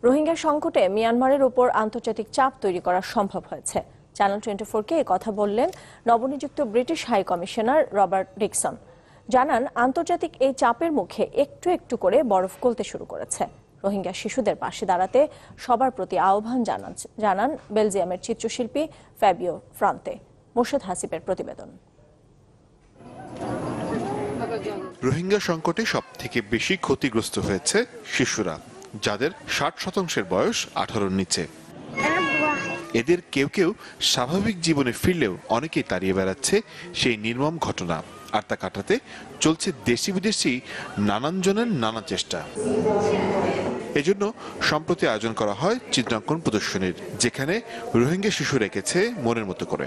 রোহিঙ্গা সংকটে মিয়ানমারের উপর আন্তর্জাতিক চাপ তৈরি করা সম্ভব হয়েছে। চ্যানেল 24-কে কথা বললেন নবনিযুক্ত British high commissioner Robert Dickson. জানান, আন্তর্জাতিক এই চাপের মুখে একটু একটু করে বরফ গলতে শুরু করেছে। রোহিঙ্গা শিশুদের পাশে দাঁড়াতে সবার প্রতি আহ্বান জানান বেলজিয়ামের চিত্রশিল্পী ফ্যাবিও ফ্রান্তে। মোর্শেদ হাসিবের প্রতিবেদন। রোহিঙ্গা সংকটে সবথেকে বেশি ক্ষতিগ্রস্ত হয়েছে শিশুরা, যাদের 60% বয়স 18-র নিচে। এদের কেউ কেউ স্বাভাবিক জীবনে ফিরলেও অনেকেই তাড়িয়ে বেড়াচ্ছে সেই নির্মম ঘটনা। আর তা কাটাতে চলছে দেশি বিদেশি নানান জনের নানা চেষ্টা। এজন্য সম্প্রতি আয়োজন করা হয় চিত্রাঙ্কন প্রদর্শনীর, যেখানে রোহিঙ্গা শিশু রেখেছে মনের মতো করে।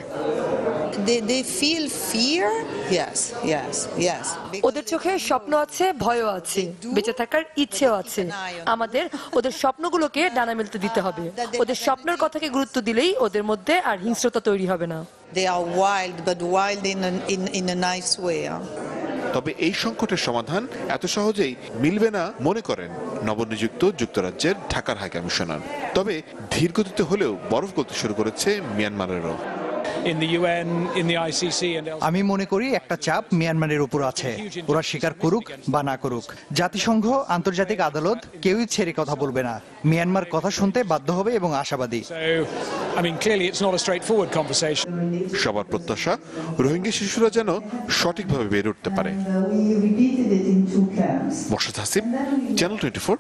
ওদের চোখে স্বপ্ন আছে, ভয়ও আছে, বেঁচে থাকার ইচ্ছেও আছে। আমাদের ওদের স্বপ্নগুলোকে ডানা মেলতে দিতে হবে। ওদের স্বপ্নের কথাকে গুরুত্ব দিলেই ওদের মধ্যে আর হিংস্রতা তৈরি হবে না। তবে এই সংকটের সমাধান এত সহজেই মিলবে না মনে করেন নবনিযুক্ত যুক্তরাজ্যের ঢাকার হাই কমিশনার। তবে ধীর গতিতে হলেও বরফ গলতে শুরু করেছে মিয়ানমারেরও। আমি মনে করি একটা চাপ মিয়ানমারের উপর আছে, ওরা স্বীকার করুক বা না করুক। জাতিসংঘ, আন্তর্জাতিক আদালত কেউই ছেড়ে কথা বলবে না। মিয়ানমার কথা শুনতে বাধ্য হবে এবং আশাবাদী। সবার প্রত্যাশা রোহিঙ্গা শিশুরা যেন সঠিকভাবে বেড়ে উঠতে পারে। মোর্শেদ হাসিব, চ্যানেল 24,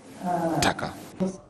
ঢাকা।